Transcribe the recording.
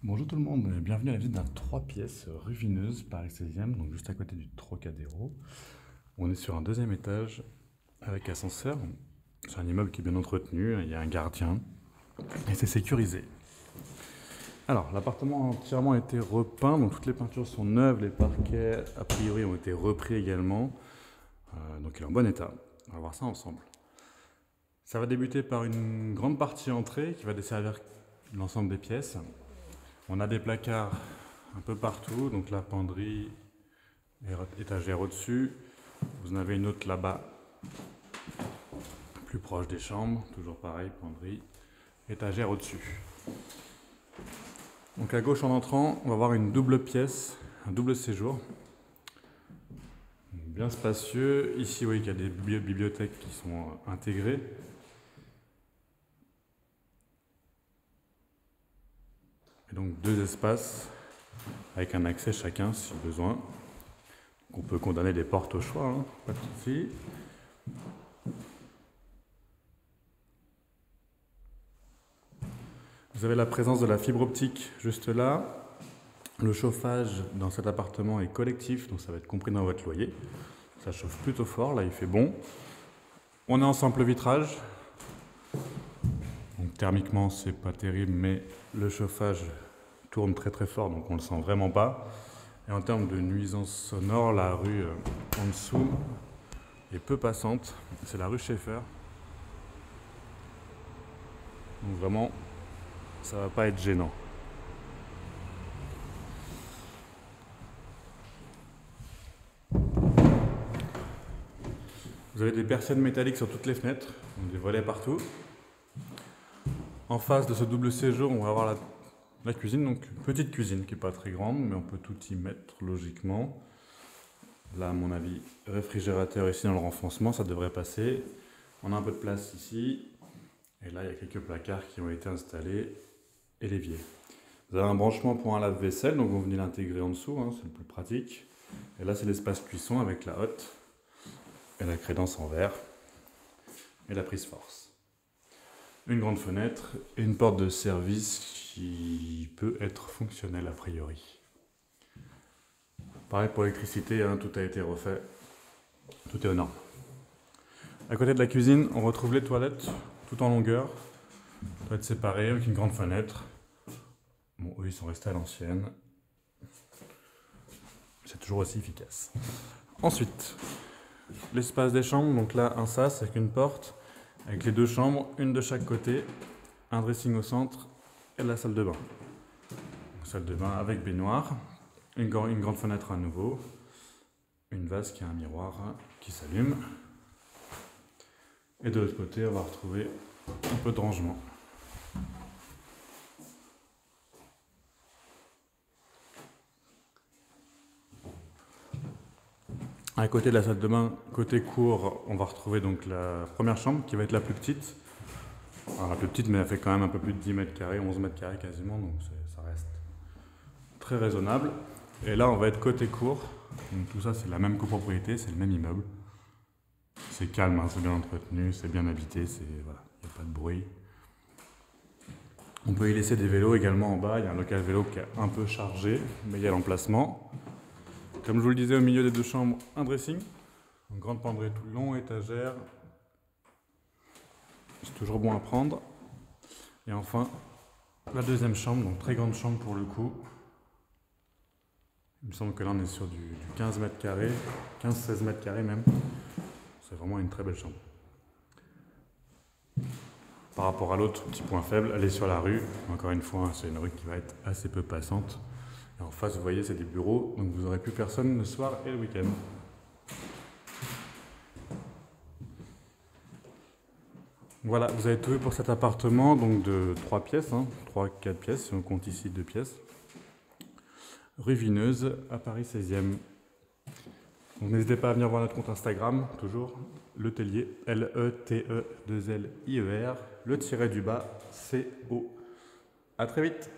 Bonjour tout le monde, et bienvenue à la visite d'un 3 pièces rue Vineuse, Paris 16e, donc juste à côté du Trocadéro. On est sur un deuxième étage avec ascenseur. C'est un immeuble qui est bien entretenu, il y a un gardien et c'est sécurisé. Alors, l'appartement a entièrement été repeint, donc toutes les peintures sont neuves, les parquets a priori ont été repris également, donc il est en bon état. On va voir ça ensemble. Ça va débuter par une grande partie entrée qui va desservir l'ensemble des pièces. On a des placards un peu partout, donc la penderie, étagère au-dessus. Vous en avez une autre là-bas, plus proche des chambres, toujours pareil, penderie, étagère au-dessus. Donc à gauche en entrant, on va voir une double pièce, un double séjour. Bien spacieux. Ici, vous voyez qu'il y a des bibliothèques qui sont intégrées. Et donc deux espaces avec un accès chacun si besoin. On peut condamner les portes au choix, hein, pas de souci. Vous avez la présence de la fibre optique juste là. Le chauffage dans cet appartement est collectif, donc ça va être compris dans votre loyer. Ça chauffe plutôt fort, là il fait bon. On est en simple vitrage. Donc thermiquement c'est pas terrible, mais le chauffage tourne très très fort, donc on le sent vraiment pas. Et en termes de nuisance sonore, la rue en dessous est peu passante. C'est la rue Schaeffer. Donc vraiment, ça va pas être gênant. Vous avez des persiennes métalliques sur toutes les fenêtres, donc des volets partout. En face de ce double séjour, on va avoir la cuisine, donc petite cuisine qui n'est pas très grande, mais on peut tout y mettre logiquement. Là, à mon avis, réfrigérateur ici dans le renfoncement, ça devrait passer. On a un peu de place ici. Et là, il y a quelques placards qui ont été installés et l'évier. Vous avez un branchement pour un lave-vaisselle, donc vous venez l'intégrer en dessous, hein, c'est le plus pratique. Et là, c'est l'espace cuisson avec la hotte et la crédence en verre et la prise force. Une grande fenêtre et une porte de service qui peut être fonctionnelle a priori. Pareil pour l'électricité, hein, tout a été refait, tout est aux normes. À côté de la cuisine, on retrouve les toilettes, tout en longueur, toilettes séparées avec une grande fenêtre. Bon, eux, ils sont restés à l'ancienne. C'est toujours aussi efficace. Ensuite, l'espace des chambres, donc là, un sas avec une porte, avec les deux chambres, une de chaque côté, un dressing au centre et la salle de bain. Donc, salle de bain avec baignoire, une grande fenêtre à nouveau, une vase qui a un miroir qui s'allume. Et de l'autre côté, on va retrouver un peu de rangement. À côté de la salle de bain, côté cour, on va retrouver donc la première chambre qui va être la plus petite. Alors la plus petite, mais elle fait quand même un peu plus de 10 mètres carrés, 11 mètres carrés quasiment, donc ça reste très raisonnable. Et là, on va être côté cour. Donc tout ça, c'est la même copropriété, c'est le même immeuble. C'est calme, hein, c'est bien entretenu, c'est bien habité, voilà, il n'y a pas de bruit. On peut y laisser des vélos également en bas. Il y a un local vélo qui est un peu chargé, mais il y a l'emplacement. Comme je vous le disais, au milieu des deux chambres, un dressing. Une grande penderie tout le long, étagère. C'est toujours bon à prendre. Et enfin, la deuxième chambre, donc très grande chambre pour le coup. Il me semble que là on est sur du 15 mètres carrés, 15-16 mètres carrés même. C'est vraiment une très belle chambre. Par rapport à l'autre, petit point faible, elle est sur la rue. Encore une fois, c'est une rue qui va être assez peu passante. Et en face, vous voyez, c'est des bureaux, donc vous n'aurez plus personne le soir et le week-end. Voilà, vous avez tout vu pour cet appartement, donc de 3 pièces, 3-4 pièces, si on compte ici 2 pièces. Rue Vineuse, à Paris 16e. Donc n'hésitez pas à venir voir notre compte Instagram, toujours, Le Tellier, L-E-T-E-2-L-I-E-R, le tiret du bas, C-O. A très vite.